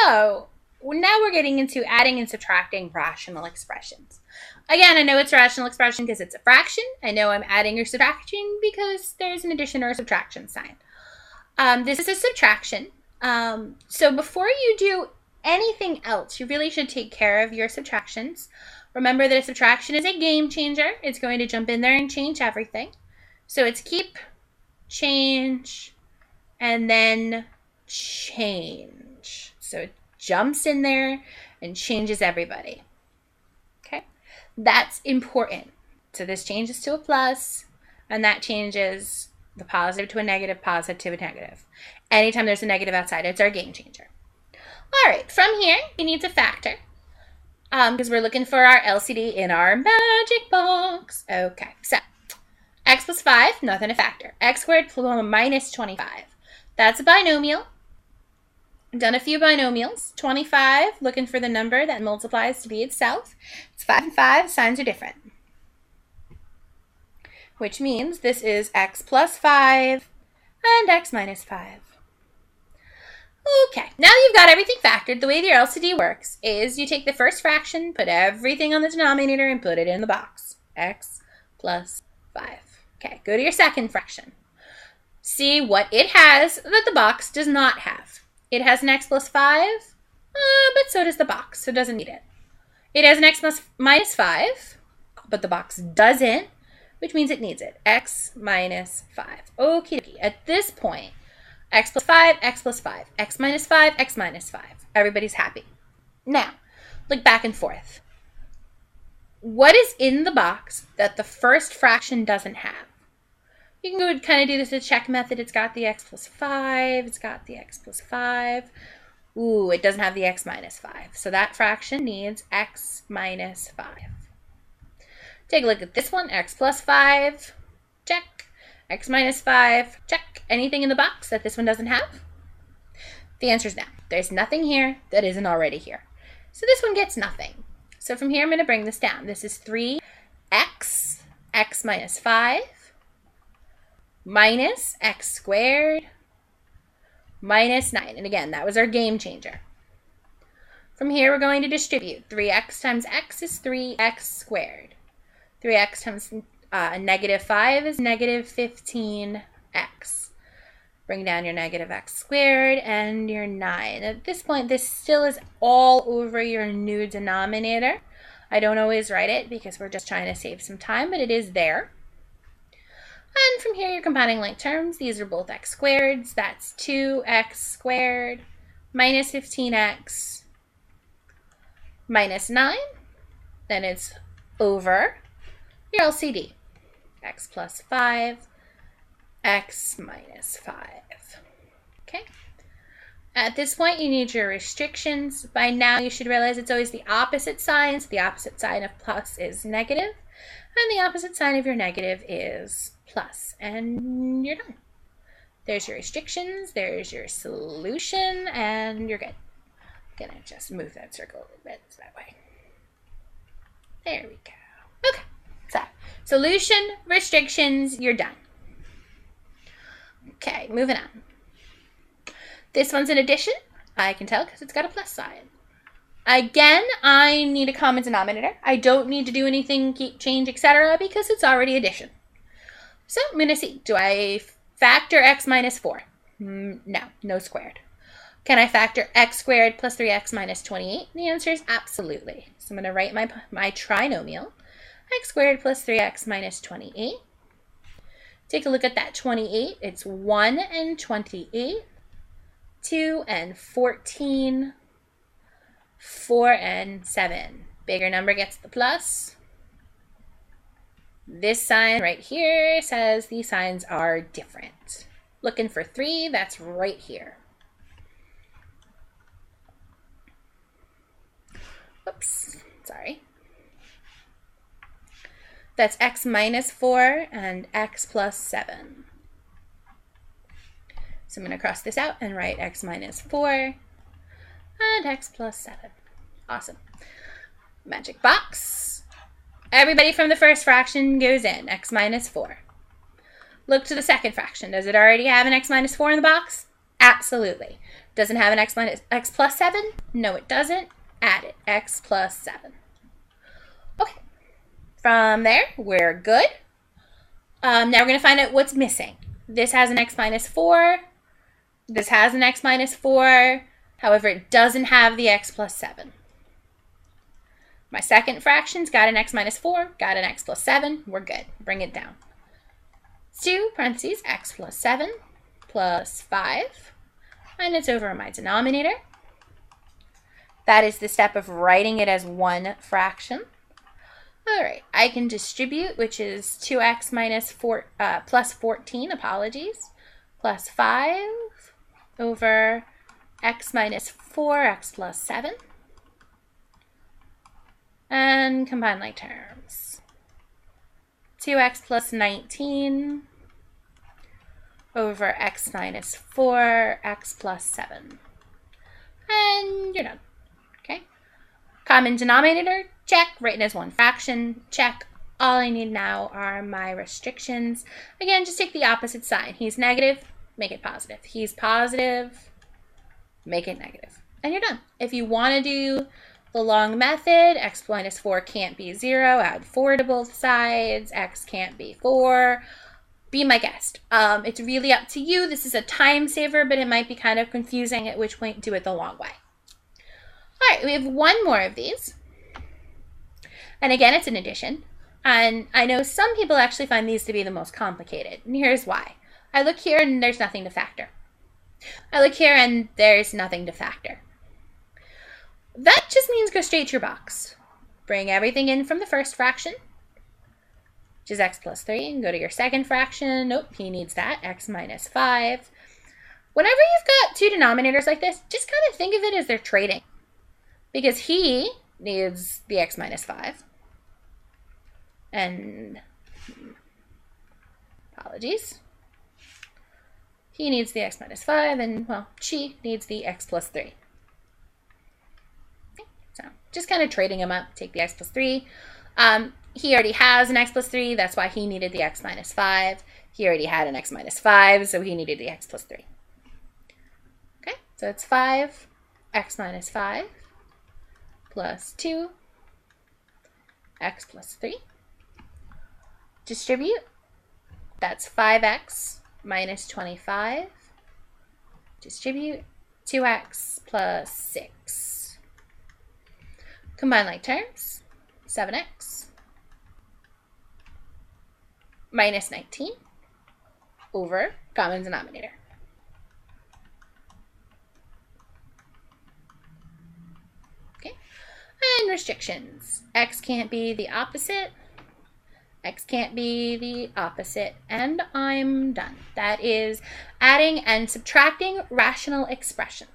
So now we're getting into adding and subtracting rational expressions. Again, I know it's a rational expression because it's a fraction. I know I'm adding or subtracting because there's an addition or a subtraction sign. This is a subtraction. So before you do anything else, you really should take care of your subtractions. Remember that a subtraction is a game changer. It's going to jump in there and change everything. So it's keep, change, and then change. So it jumps in there and changes everybody. Okay? That's important. So this changes to a plus, and that changes the positive to a negative, positive to a negative. Anytime there's a negative outside, it's our game changer. All right, from here, we need to factor because we're looking for our LCD in our magic box. Okay, so x plus 5, nothing to factor. X squared minus 25. That's a binomial. I've done a few binomials. 25, looking for the number that multiplies to be itself. It's 5 and 5, signs are different. Which means this is x plus 5 and x minus 5. Okay, now you've got everything factored. The way the LCD works is you take the first fraction, put everything on the denominator, and put it in the box. X plus 5. Okay, go to your second fraction. See what it has that the box does not have. It has an x plus 5, but so does the box, so it doesn't need it. It has an x minus 5, but the box doesn't, which means it needs it. X minus 5. Okie dokie. At this point, x plus 5, x plus 5, x minus 5, x minus 5. Everybody's happy. Now, look back and forth. What is in the box that the first fraction doesn't have? You can go kind of do this a check method. It's got the x plus 5. It's got the x plus 5. Ooh, it doesn't have the x minus 5. So that fraction needs x minus 5. Take a look at this one. X plus 5. Check. X minus 5. Check. Anything in the box that this one doesn't have? The answer is no. There's nothing here that isn't already here. So this one gets nothing. So from here, I'm going to bring this down. This is 3x, x minus 5, minus x squared, minus 9. And again, that was our game changer. From here, we're going to distribute. 3x times x is 3x squared. 3x times negative 5 is negative 15x. Bring down your negative x squared and your 9. At this point, this still is all over your new denominator. I don't always write it because we're just trying to save some time, but it is there. And from here, you're combining like terms. These are both x squareds. That's 2x squared minus 15x minus 9. Then it's over your LCD. X plus 5, x minus 5. Okay. At this point, you need your restrictions. By now, you should realize it's always the opposite sign. So the opposite sign of plus is negative, and the opposite sign of your negative is plus. And you're done. There's your restrictions. There's your solution, and you're good. I'm going to just move that circle a little bit so that way. There we go. Okay. So, solution, restrictions, you're done. Okay, moving on. This one's an addition. I can tell because it's got a plus sign. Again, I need a common denominator. I don't need to do anything, keep, change, etc. because it's already addition. So I'm going to see. Do I factor x minus 4? No squared. Can I factor x squared plus 3x minus 28? The answer is absolutely. So I'm going to write my trinomial. X squared plus 3x minus 28. Take a look at that 28. It's 1 and 28, 2 and 14, 4 and 7. Bigger number gets the plus. This sign right here says these signs are different. Looking for 3, that's right here. Oops, sorry. That's x minus 4 and x plus 7. So I'm going to cross this out and write x minus 4 and x plus 7. Awesome. Magic box. Everybody from the first fraction goes in, x minus 4. Look to the second fraction. Does it already have an x minus 4 in the box? Absolutely. Doesn't have an x plus 7? No, it doesn't. Add it. X plus 7. Okay. From there, we're good. Now we're going to find out what's missing. This has an x minus 4. This has an x minus 4. However, it doesn't have the x plus 7. My second fraction's got an x minus 4, got an x plus 7. We're good. Bring it down. 2 parentheses x plus 7 plus 5. And it's over in my denominator. That is the step of writing it as one fraction. All right, I can distribute, which is 2x minus 4 plus 14, apologies, plus 5 over x minus 4x plus 7. And combine like terms. 2x plus 19 over x minus 4, x plus 7. And you're done. Okay. Common denominator, check. Written as one fraction, check. All I need now are my restrictions. Again, just take the opposite sign. He's negative, make it positive. He's positive, make it negative. And you're done. If you want to do the long method, x minus 4 can't be 0. Add 4 to both sides. X can't be 4. Be my guest. It's really up to you. This is a time saver, but it might be kind of confusing, at which point do it the long way. All right, we have one more of these. And again, it's an addition. And I know some people actually find these to be the most complicated. And here's why. I look here and there's nothing to factor. I look here and there's nothing to factor. That just means go straight to your box. Bring everything in from the first fraction, which is x plus 3, and go to your second fraction. Nope, he needs that, x minus 5. Whenever you've got two denominators like this, just kind of think of it as they're trading. Because he needs the x minus 5. And, apologies. He needs the x minus 5, and, well, she needs the x plus 3. So just kind of trading them up. Take the x plus 3. He already has an x plus 3. That's why he needed the x minus 5. He already had an x minus 5, so he needed the x plus 3. Okay, so it's 5, x minus 5, plus 2, x plus 3. Distribute. That's 5x minus 25. Distribute. 2x plus 6. Combine like terms, 7x minus 19 over common denominator. Okay, and restrictions. X can't be the opposite. X can't be the opposite, and I'm done. That is adding and subtracting rational expressions.